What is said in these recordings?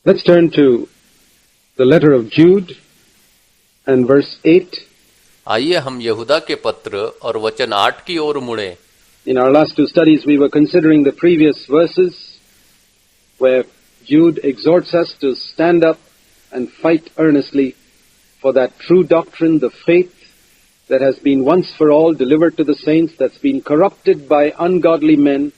Let's turn to the letter of Jude and verse 8. आइए हम यहूदा के पत्र और वचन 8 की ओर मुड़े। In our last two studies, we were considering the previous verses where Jude exhorts us to stand up and fight earnestly for that true doctrine, the faith that has been once for all delivered to the saints, that's been corrupted by ungodly men.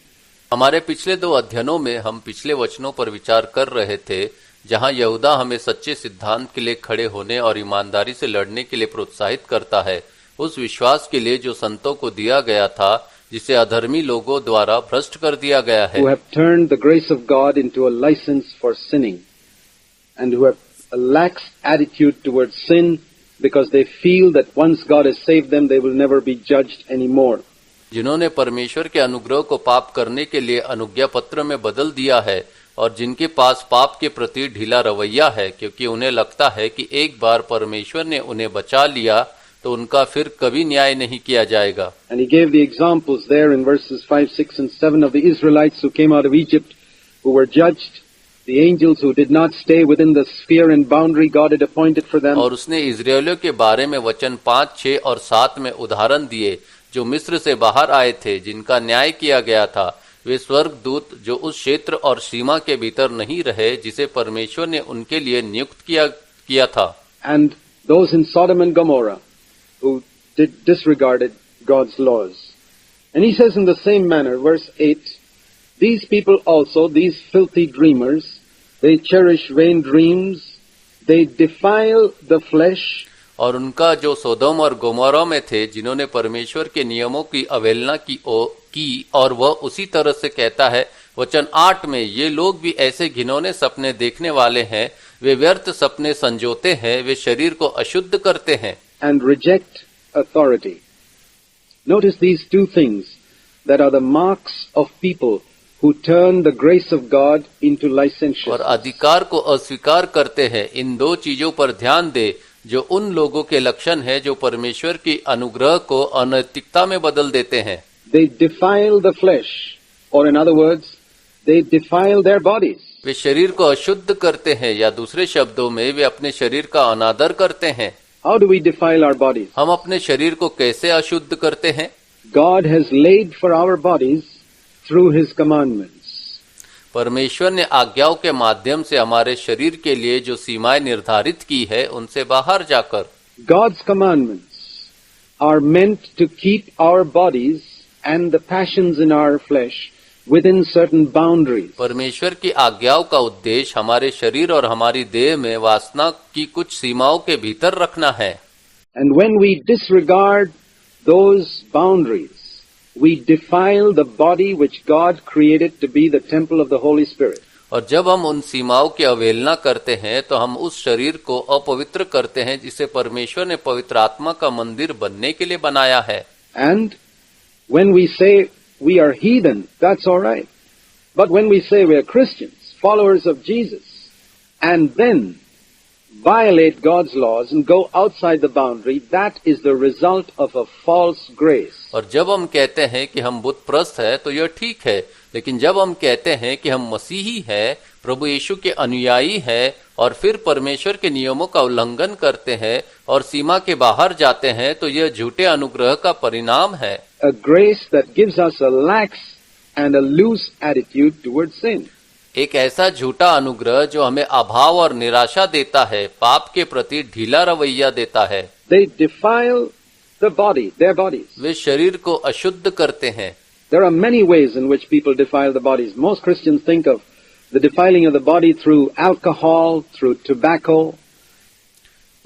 हमारे पिछले दो अध्ययनों में हम पिछले वचनों पर विचार कर रहे थे, जहां यहूदा हमें सच्चे सिद्धांत के लिए खड़े होने और ईमानदारी से लड़ने के लिए प्रोत्साहित करता है, उस विश्वास के लिए जो संतों को दिया गया था, जिसे अधर्मी लोगों द्वारा भ्रष्ट कर दिया गया है, who have turned the grace of God into a license for sinning and who have a lax attitude towards sin because they feel that once God has saved them, they will never be judged anymore. जिन्होंने परमेश्वर के अनुग्रह को पाप करने के लिए अनुज्ञा पत्र में बदल दिया है और जिनके पास पाप के प्रति ढीला रवैया है, क्योंकि उन्हें लगता है कि एक बार परमेश्वर ने उन्हें बचा लिया तो उनका फिर कभी न्याय नहीं किया जाएगा। And he gave the examples there in verses 5, 6 and 7 of the Israelites who came out of Egypt, who were judged, the angels who did not stay within the sphere and boundary God had appointed for them. और उसने इजरायलियों के बारे में वचन 5, 6 और 7 में उदाहरण दिए, जो मिस्र से बाहर आए थे, जिनका न्याय किया गया था। वे स्वर्गदूत जो उस क्षेत्र और सीमा के भीतर नहीं रहे जिसे परमेश्वर ने उनके लिए नियुक्त किया था। And those in Sodom and Gomorrah who disregarded God's laws. And he says in the same manner, verse 8, these people also, these filthy dreamers, they cherish vain dreams, they defile the flesh. और उनका जो सोदोम और Gomorrah में थे, जिन्होंने परमेश्वर के नियमों की अवहेलना की और वह उसी तरह से कहता है वचन 8 में, ये लोग भी ऐसे घिनौने सपने देखने वाले हैं, वे व्यर्थ सपने संजोते हैं, वे शरीर को अशुद्ध करते हैं। And reject authority. Notice these two things that are the marks of people who turn the grace of God into licentiousness. और अधिकार को अस्वीकार करते हैं। इन दो चीजों पर ध्यान दे, जो उन लोगों के लक्षण है जो परमेश्वर की अनुग्रह को अनैतिकता में बदल देते हैं। They defile the flesh, or in other words, they defile their bodies. वे शरीर को अशुद्ध करते हैं, या दूसरे शब्दों में वे अपने शरीर का अनादर करते हैं। How do we defile our bodies? हम अपने शरीर को कैसे अशुद्ध करते हैं? God has laid for our bodies through His commandments. परमेश्वर ने आज्ञाओं के माध्यम से हमारे शरीर के लिए जो सीमाएं निर्धारित की है, उनसे बाहर जाकर। God's commandments are meant to keep our bodies and the passions in our flesh within certain boundaries. परमेश्वर की आज्ञाओं का उद्देश्य हमारे शरीर और हमारी देह में वासना की कुछ सीमाओं के भीतर रखना है। And when we disregard those boundaries, we defile the body which God created to be the temple of the Holy Spirit. और जब हम उन सीमाओं की अवहेलना करते हैं, तो हम उस शरीर को अपवित्र करते हैं जिसे परमेश्वर ने पवित्र आत्मा का मंदिर बनने के लिए बनाया है। And when we say we are heathen, that's all right. But when we say we are Christians, followers of Jesus, and then violate God's laws and go outside the boundary, that is the result of a false grace. और जब हम कहते हैं कि हम बुतप्रस्त है, तो यह ठीक है, लेकिन जब हम कहते हैं कि हम मसीही है, प्रभु यीशु के अनुयायी है, और फिर परमेश्वर के नियमों का उल्लंघन करते हैं और सीमा के बाहर जाते हैं, तो यह झूठे अनुग्रह का परिणाम है। A grace that gives us a lax and a loose attitude towards sin. एक ऐसा झूठा अनुग्रह जो हमें अभाव और निराशा देता है, पाप के प्रति ढीला रवैया देता है। They defile the body, their bodies. वे शरीर को अशुद्ध करते हैं। There are many ways in which people defile the bodies. Most Christians think of the defiling of the body through alcohol, through tobacco.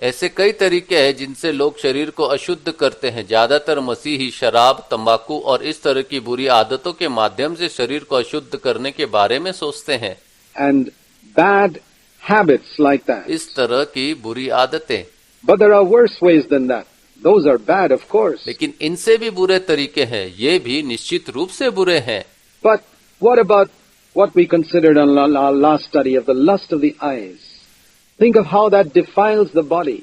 ऐसे कई तरीके हैं जिनसे लोग शरीर को अशुद्ध करते हैं। ज्यादातर मसीही शराब, तंबाकू और इस तरह की बुरी आदतों के माध्यम से शरीर को अशुद्ध करने के बारे में सोचते हैं। And bad habits like that. इस तरह की बुरी आदतें। But there are worse ways than that. Those are bad, of course. लेकिन इनसे भी बुरे तरीके हैं, ये भी निश्चित रूप से बुरे हैं। But what about what we considered on our last study of the lust of the eyes? Think of how that defiles the body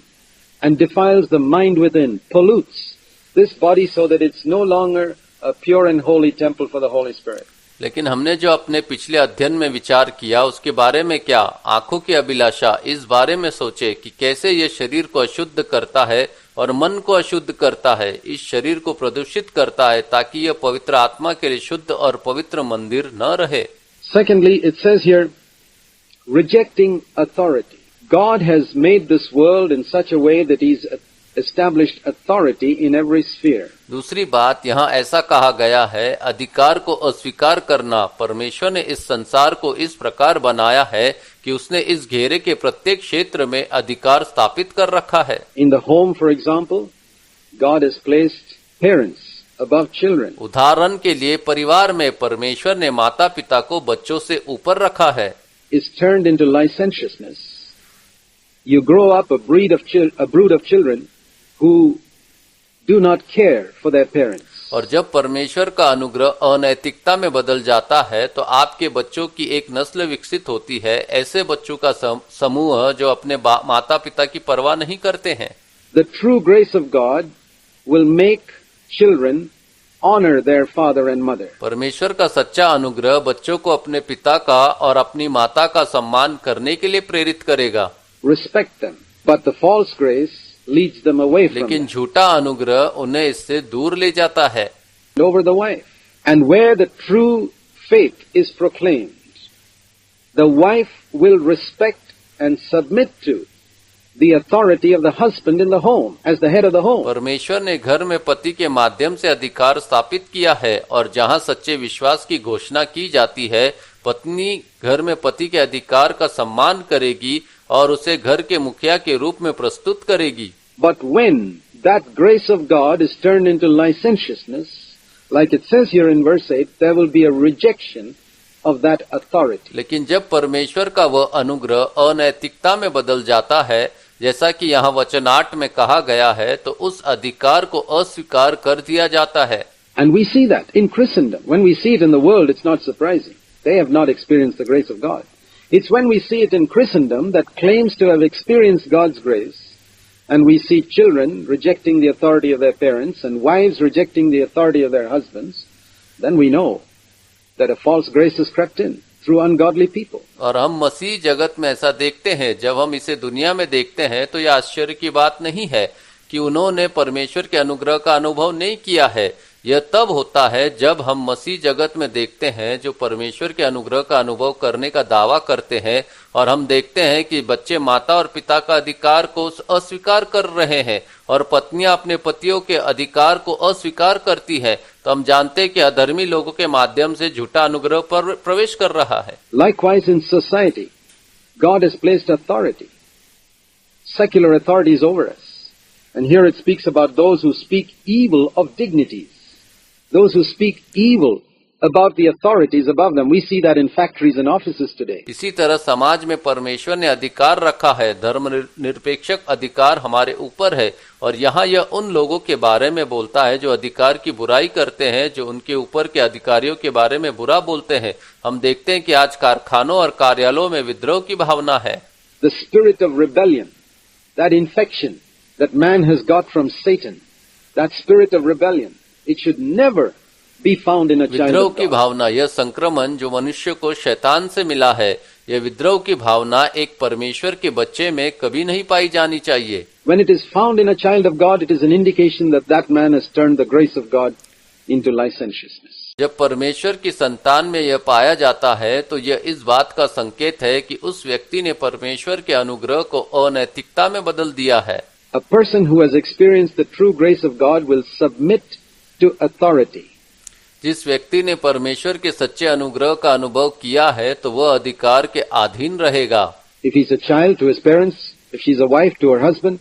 and defiles the mind within, pollutes this body so that it's no longer a pure and holy temple for the Holy Spirit. लेकिन हमने जो अपने पिछले अध्ययन में विचार किया उसके बारे में क्या? आंखों की अभिलाषा इस बारे में सोचे कि कैसे ये शरीर को अशुद्ध करता है और मन को अशुद्ध करता है, इस शरीर को प्रदूषित करता है ताकि यह पवित्र आत्मा के लिए शुद्ध और पवित्र मंदिर न रहे। Secondly, it says here, rejecting authority. God has made this world in such a way that He's established authority in every sphere. दूसरी बात यहाँ ऐसा कहा गया है, अधिकार को अस्वीकार करना। परमेश्वर ने इस संसार को इस प्रकार बनाया है कि उसने इस घेरे के प्रत्येक क्षेत्र में अधिकार स्थापित कर रखा है। In the home, for example, God has placed parents above children. उदाहरण के लिए परिवार में परमेश्वर ने माता पिता को बच्चों से ऊपर रखा है। Is turned into licentiousness. You grow up a brood of children who do not care for their parents. और जब परमेश्वर का अनुग्रह अनैतिकता में बदल जाता है तो आपके बच्चों की एक नस्ल विकसित होती है, ऐसे बच्चों का समूह जो अपने माता पिता की परवाह नहीं करते हैं। The true grace of God will make children honor their father and mother. परमेश्वर का सच्चा अनुग्रह बच्चों को अपने पिता का और अपनी माता का सम्मान करने के लिए प्रेरित करेगा। Respect them. But the false grace leads them away from लेकिन them. झूठा अनुग्रह उन्हें इससे दूर ले जाता है। Over the wife. And where the true faith is proclaimed, the wife will respect and submit to the authority of the husband in the home as the head of the home. परमेश्वर ने घर में पति के माध्यम से अधिकार स्थापित किया है और जहाँ सच्चे विश्वास की घोषणा की जाती है, पत्नी घर में पति के अधिकार का सम्मान करेगी और उसे घर के मुखिया के रूप में प्रस्तुत करेगी। But when that grace of God is turned into licentiousness, like it says here in verse 8, there will be a rejection of that authority. लेकिन जब परमेश्वर का वह अनुग्रह अनैतिकता में बदल जाता है, जैसा कि यहाँ वचन 8 में कहा गया है, तो उस अधिकार को अस्वीकार कर दिया जाता है। And we see that in Christendom. When we see it in the world, it's not surprising. They have not experienced the grace of God. It's when we see it in Christendom that claims to have experienced God's grace, and we see children rejecting the authority of their parents and wives rejecting the authority of their husbands, then we know that a false grace has crept in through ungodly people. और हम मसीह जगत में ऐसा देखते हैं। जब हम इसे दुनिया में देखते हैं तो यह आश्चर्य की बात नहीं है कि उन्होंने परमेश्वर के अनुग्रह का अनुभव नहीं किया है। यह तब होता है जब हम मसीह जगत में देखते हैं जो परमेश्वर के अनुग्रह का अनुभव करने का दावा करते हैं, और हम देखते हैं कि बच्चे माता और पिता का अधिकार को अस्वीकार कर रहे हैं और पत्नियां अपने पतियों के अधिकार को अस्वीकार करती है, तो हम जानते हैं कि अधर्मी लोगों के माध्यम से झूठा अनुग्रह पर प्रवेश कर रहा है। Likewise in society, God has placed authority, secular authorities over us. And here it speaks about those who speak evil of dignities. Those who speak evil about the authorities above them. We see that in factories and offices today. इसी तरह समाज में परमेश्वर ने अधिकार रखा है, धर्म निरपेक्षक अधिकार हमारे ऊपर है, और यहाँ यह उन लोगों के बारे में बोलता है जो अधिकार की बुराई करते हैं, जो उनके ऊपर के अधिकारियों के बारे में बुरा बोलते हैं। हम देखते हैं कि आज कारखानों और कार्यालयों में विद्रोह की भावना है। The spirit of rebellion, that infection that man has got from Satan, that spirit of rebellion, it should never be found in a child विद्रोह of की God. भावना, यह संक्रमण जो मनुष्य को शैतान से मिला है, यह विद्रोह की भावना एक परमेश्वर के बच्चे में कभी नहीं पाई जानी चाहिए। When it is found in a child of God, it is an indication that that man has turned the grace of God into licentiousness. जब परमेश्वर की संतान में यह पाया जाता है तो यह इस बात का संकेत है कि उस व्यक्ति ने परमेश्वर के अनुग्रह को अनैतिकता में बदल दिया है। A person who has experienced the true grace of God will submit to authority. जिस व्यक्ति ने परमेश्वर के सच्चे अनुग्रह का अनुभव किया है तो वह अधिकार के अधीन रहेगा। If he's a child, to his parents; if she's a wife, to her husband;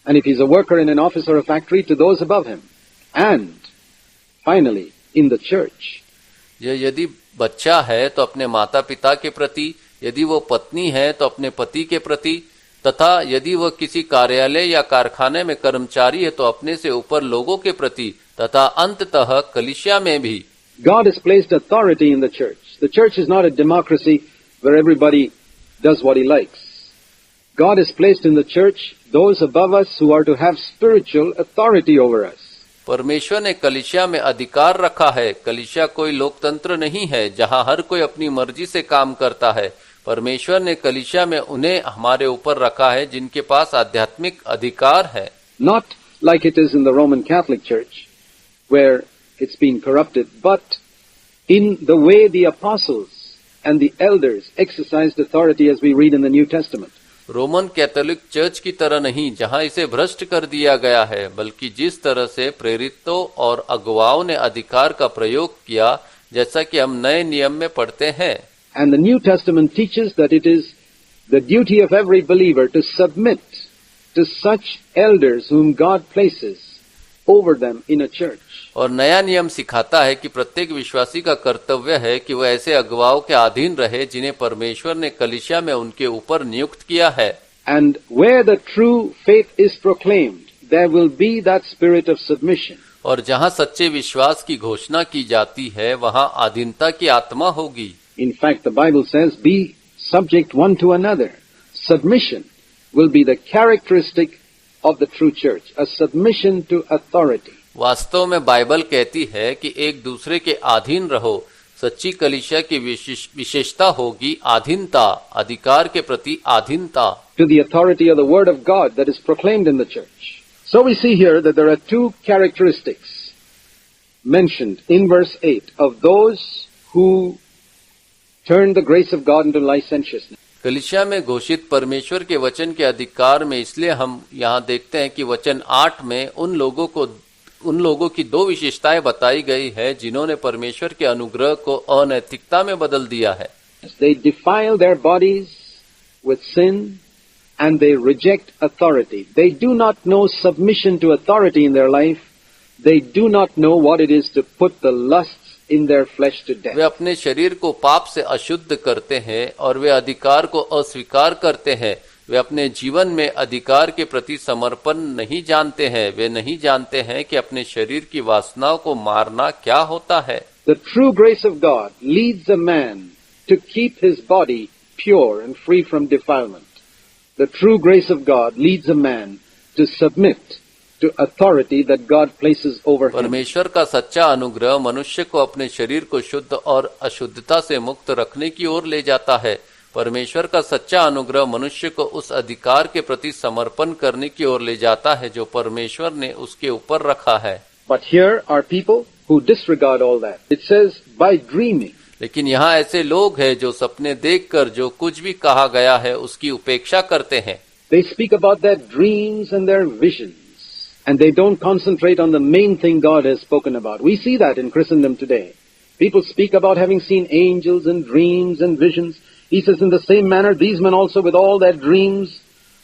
and if he's a worker in an office or a factory, to those above him. And finally, in the church. यदि बच्चा है तो अपने माता पिता के प्रति, यदि वो पत्नी है तो अपने पति के प्रति, तथा यदि वह किसी कार्यालय या कारखाने में कर्मचारी है तो अपने से ऊपर लोगों के प्रति, तथा अंततः कलीसिया में भी। God has placed authority in the church. The church is not a democracy where everybody does what he likes. God has placed in the church those above us who are to have spiritual authority over us. परमेश्वर ने कलीसिया में अधिकार रखा है। कलीसिया कोई लोकतंत्र नहीं है जहां हर कोई अपनी मर्जी से काम करता है। परमेश्वर ने कलीसिया में उन्हें हमारे ऊपर रखा है जिनके पास आध्यात्मिक अधिकार है। Not like it is in the Roman Catholic Church, where it's been corrupted, but in the way the apostles and the elders exercised authority as we read in the New Testament. Roman Catholic church की तरह नहीं जहां इसे भ्रष्ट कर दिया गया है, बल्कि जिस तरह से प्रेरितों और अगुवाओं ने अधिकार का प्रयोग किया, जैसा कि हम नए नियम में पढ़ते हैं। And the New Testament teaches that it is the duty of every believer to submit to such elders whom God places over them in a church. और नया नियम सिखाता है कि प्रत्येक विश्वासी का कर्तव्य है कि वह ऐसे अगुवाओं के अधीन रहे जिन्हें परमेश्वर ने कलीसिया में उनके ऊपर नियुक्त किया है। And where the true faith is proclaimed, there will be that spirit of submission. और जहां सच्चे विश्वास की घोषणा की जाती है, वहां अधीनता की आत्मा होगी। In fact, the Bible says, be subject one to another. Submission will be the characteristic of the true church, a submission to authority. वास्तव में बाइबल कहती है कि एक दूसरे के अधीन रहो। सच्ची कलीसिया की विशेषता होगी अधीनता, अधिकार के प्रति अधीनता। To the authority of the Word of God that is proclaimed in the church. So we see here that there are two characteristics mentioned in verse 8 of those who turn the grace of God into licentiousness. कलीसिया में घोषित परमेश्वर के वचन के अधिकार में इसलिए हम यहाँ देखते हैं कि वचन 8 में उन लोगों की दो विशेषताएं बताई गई है जिन्होंने परमेश्वर के अनुग्रह को अनैतिकता में बदल दिया है। They defile their bodies with sin and they reject authority. They do not know submission to authority in their life. They do not know what it is to put the lusts in their flesh to death. वे अपने शरीर को पाप से अशुद्ध करते हैं और वे अधिकार को अस्वीकार करते हैं। वे अपने जीवन में अधिकार के प्रति समर्पण नहीं जानते हैं। वे नहीं जानते हैं कि अपने शरीर की वासनाओं को मारना क्या होता है। The true grace of God leads a man to keep his body pure and free from defilement. The true grace of God leads a man to submit to authority that God places over him. परमेश्वर का सच्चा अनुग्रह मनुष्य को अपने शरीर को शुद्ध और अशुद्धता से मुक्त रखने की ओर ले जाता है। परमेश्वर का सच्चा अनुग्रह मनुष्य को उस अधिकार के प्रति समर्पण करने की ओर ले जाता है जो परमेश्वर ने उसके ऊपर रखा है। But here are people who disregard all that. It says by dreaming. लेकिन यहाँ ऐसे लोग हैं जो सपने देखकर जो कुछ भी कहा गया है उसकी उपेक्षा करते हैं। They speak about their dreams and their visions. And they don't concentrate on the main thing God has spoken about. We see that in Christendom today. People speak about having seen angels and dreams and visions. He says in the same manner, these men also with all their dreams,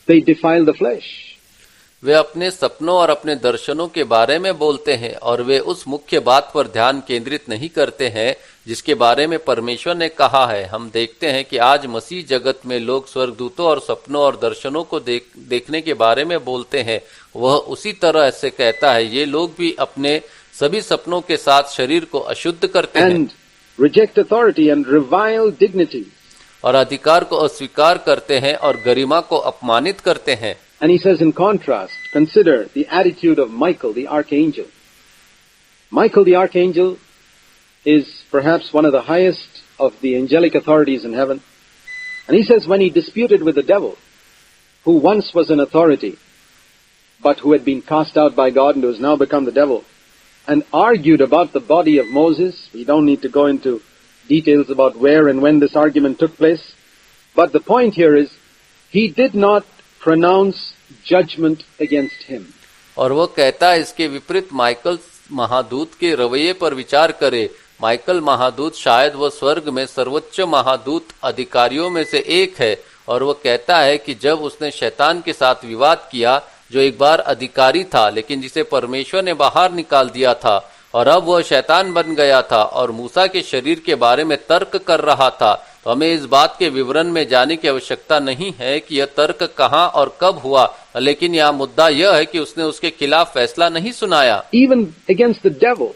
they defile the flesh. वे अपने सपनों और अपने दर्शनों के बारे में बोलते हैं और वे उस मुख्य बात पर ध्यान केंद्रित नहीं करते हैं जिसके बारे में परमेश्वर ने कहा है। हम देखते हैं कि आज मसीह जगत में लोग स्वर्गदूतों और सपनों और दर्शनों को देखने के बारे में बोलते हैं। वह उसी तरह से कहता है, ये लोग भी अपने सभी सपनों के साथ शरीर को अशुद्ध करते हैं And reject authority and revile dignity. और अधिकार को अस्वीकार करते हैं और गरिमा को अपमानित करते हैं। And he says in contrast, consider the attitude of Michael the archangel. Michael the archangel is perhaps one of the highest of the angelic authorities in heaven. And he says when he disputed with the devil, who once was an authority, but who had been cast out by God and who has now become the devil, and argued about the body of Moses. We don't need to go into details about where and when this argument took place. But the point here is, he did not pronounce judgment against him. और वो कहता है इसके विपरीत Michael महादूत के रवैये पर विचार करे। माइकल महादूत शायद वो स्वर्ग में सर्वोच्च महादूत अधिकारियों में से एक है और वो कहता है कि जब उसने शैतान के साथ विवाद किया जो एक बार अधिकारी था लेकिन जिसे परमेश्वर ने बाहर निकाल दिया था और अब वह शैतान बन गया था और मूसा के शरीर के बारे में तर्क कर रहा था, तो हमें इस बात के विवरण में जाने की आवश्यकता नहीं है कि यह तर्क कहां और कब हुआ, लेकिन यह मुद्दा यह है कि उसने उसके खिलाफ फैसला नहीं सुनाया। Even against the devil,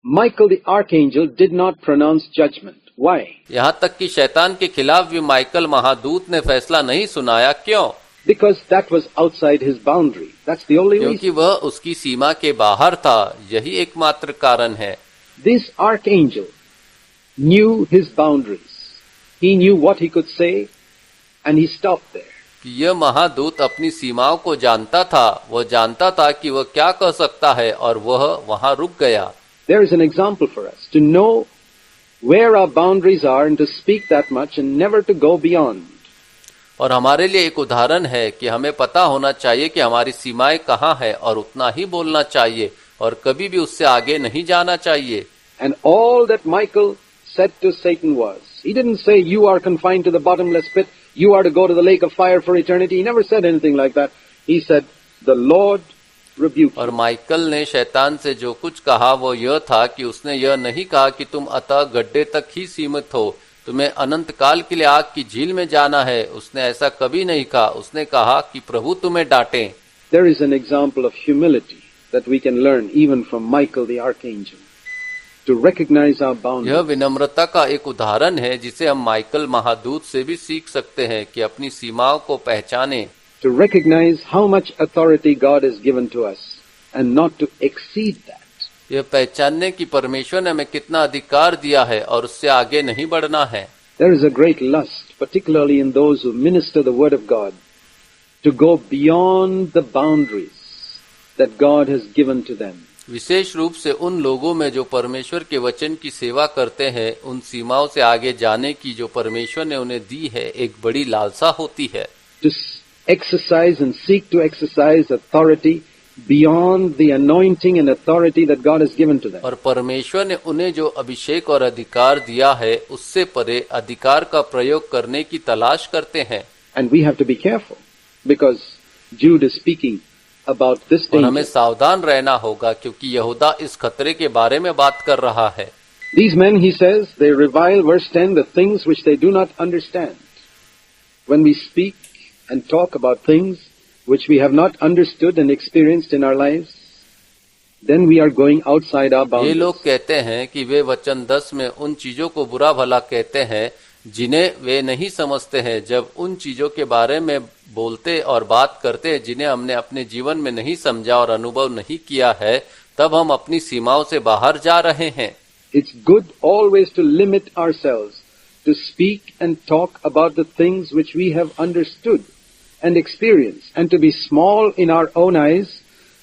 Michael the archangel did not pronounce judgment. Why? यहाँ तक कि शैतान के खिलाफ भी माइकल महादूत ने फैसला नहीं सुनाया। क्यों? because that was outside his boundary. That's the only क्योंकि reason. वह उसकी सीमा के बाहर था, यही एकमात्र कारण है। This archangel knew his boundaries. He knew what he could say, and he stopped there. कि यह महादूत अपनी सीमाओं को जानता था, वह जानता था कि वह क्या कह सकता है और वह वहां रुक गया। There is an example for us to know where our boundaries are and to speak that much and never to go beyond. और हमारे लिए एक उदाहरण है कि हमें पता होना चाहिए कि हमारी सीमाएं कहाँ है और उतना ही बोलना चाहिए और कभी भी उससे आगे नहीं जाना चाहिए। And all that Michael said to Satan was, he didn't say, you are confined to the bottomless pit, you are to go to the lake of fire for eternity. He never said anything like that. He said, the Lord rebuked और you. Michael ने शैतान से जो कुछ कहा वो यह था कि उसने यह नहीं कहा कि तुम अतः गड्ढे तक ही सीमित हो, तुम्हें अनंत काल के लिए आग की झील में जाना है। उसने ऐसा कभी नहीं कहा। उसने कहा कि प्रभु तुम्हें डांटे। There is an example of humility that we can learn even from Michael the archangel, to recognize our यह boundaries. विनम्रता का एक उदाहरण है जिसे हम माइकल महादूत से भी सीख सकते हैं कि अपनी सीमाओं को पहचाने, To recognize how much authority God has given to us and not to exceed that. यह पहचानने की परमेश्वर ने हमें कितना अधिकार दिया है और उससे आगे नहीं बढ़ना है। There is a great lust, particularly in those who minister the word of God, to go beyond the boundaries that God has given to them. विशेष रूप से उन लोगों में जो परमेश्वर के वचन की सेवा करते हैं, उन सीमाओं से आगे जाने की जो परमेश्वर ने उन्हें दी है, एक बड़ी लालसा होती है। To exercise and seek to exercise authority beyond the anointing and authority that God has given to them. और परमेश्वर ने उन्हें जो अभिषेक और अधिकार दिया है, उससे परे अधिकार का प्रयोग करने की तलाश करते हैं। And we have to be careful because Jude is speaking about this और हमें danger. सावधान रहना होगा क्योंकि यहूदा इस खतरे के बारे में बात कर रहा है। These men, he says, they revile, verse 10, the things which they do not understand. When we speak and talk about things which we have not understood and experienced in our lives, then we are going outside our ये boundaries. लोग कहते हैं कि वे वचन 10 में उन चीजों को बुरा भला कहते हैं जिन्हें वे नहीं समझते हैं। जब उन चीजों के बारे में बोलते और बात करते हैं जिन्हें हमने अपने जीवन में नहीं समझा और अनुभव नहीं किया है, तब हम अपनी सीमाओं से बाहर जा रहे हैं। It's good always to limit ourselves, to speak and talk about the things which we have understood and experienced, and to be small in our own eyes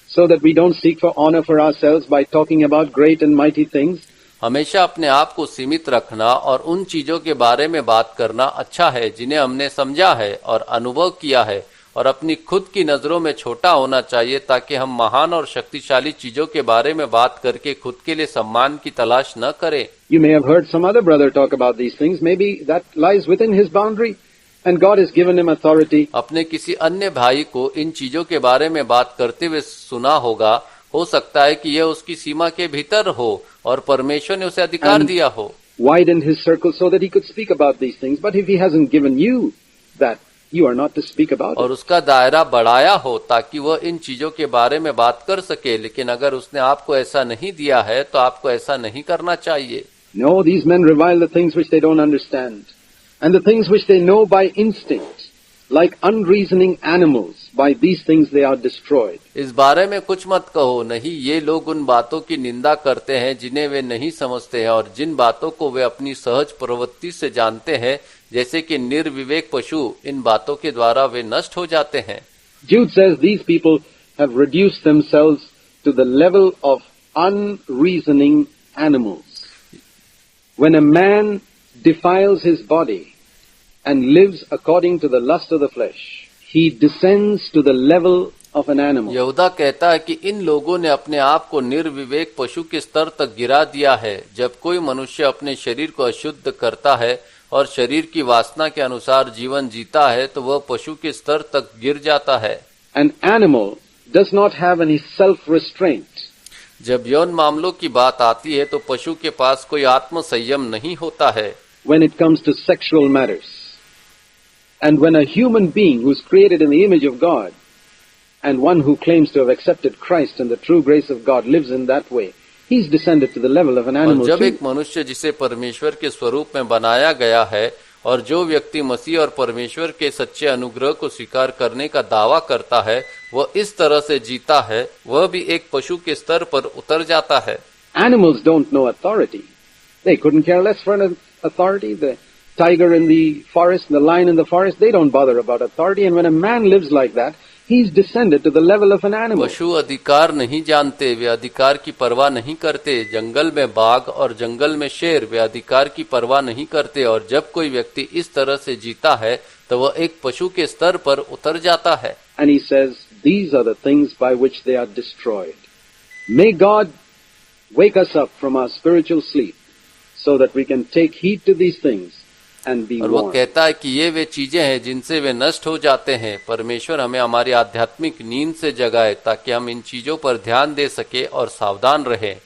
so that we don't seek for honor for ourselves by talking about great and mighty things. हमेशा अपने आप को सीमित रखना और उन चीजों के बारे में बात करना अच्छा है जिन्हें हमने समझा है और अनुभव किया है, और अपनी खुद की नजरों में छोटा होना चाहिए ताकि हम महान और शक्तिशाली चीजों के बारे में बात करके खुद के लिए सम्मान की तलाश न करें। You may have heard some other brother talk about these things. Maybe that lies within his boundary and God has given him authority. अपने किसी अन्य भाई को इन चीजों के बारे में बात करते हुए सुना होगा। हो सकता है कि यह उसकी सीमा के भीतर हो और परमेश्वर ने उसे अधिकार दिया हो। Widened his circle so that he could speak about these things. But if he hasn't given you that, you are not to speak about और it. उसका दायरा बढ़ाया हो ताकि वह इन चीजों के बारे में बात कर सके, लेकिन अगर उसने आपको ऐसा नहीं दिया है तो आपको ऐसा नहीं करना चाहिए। No, these men revile the things which they don't understand, and the things which they know by instinct, like unreasoning animals. By these things they are destroyed. इस बारे में कुछ मत कहो, नहीं, ये लोग उन बातों की निंदा करते हैं जिन्हें वे नहीं समझते हैं, और जिन बातों को वे अपनी सहज प्रवृत्ति से जानते हैं, जैसे कि निर्विवेक पशु, इन बातों के द्वारा वे नष्ट हो जाते हैं। Jude says these people have reduced themselves to the level of unreasoning animals. When a man defiles his body and lives according to the lust of the flesh, he descends to the level of an animal. यहूदा कहता है कि इन लोगों ने अपने आप को निर्विवेक पशु के स्तर तक गिरा दिया है। जब कोई मनुष्य अपने शरीर को अशुद्ध करता है और शरीर की वासना के अनुसार जीवन जीता है, तो वह पशु के स्तर तक गिर जाता है। An animal does not have any self-restraint. जब यौन मामलों की बात आती है तो पशु के पास कोई आत्म संयम नहीं होता है। When it comes to sexual matters. And when a human being who's created in the image of God and one who claims to have accepted Christ and the true grace of God lives in that way, he's descended to the level of an और animal जब too. एक मनुष्य जिसे परमेश्वर के स्वरूप में बनाया गया है और जो व्यक्ति मसीह और परमेश्वर के सच्चे अनुग्रह को स्वीकार करने का दावा करता है वह इस तरह से जीता है, वह भी एक पशु के स्तर पर उतर जाता है। Animals don't know authority. They couldn't care less for an authority. The tiger in the forest, the lion in the forest, they don't bother about authority. And when a man lives like that, he's descended to the level of an animal. पशु अधिकार नहीं जानते, वे अधिकार की परवाह नहीं करते। जंगल में बाघ और जंगल में शेर वे अधिकार की परवाह नहीं करते, और जब कोई व्यक्ति इस तरह से जीता है तो वह एक पशु के स्तर पर उतर जाता है। And he says, these are the things by which they are destroyed. May God wake us up from our spiritual sleep so that we can take heed to these things and be और वह warned. कहता है कि ये वे चीजें हैं जिनसे वे नष्ट हो जाते हैं। परमेश्वर हमें हमारी आध्यात्मिक नींद से जगाए ताकि हम इन चीजों पर ध्यान दे सके और सावधान रहें।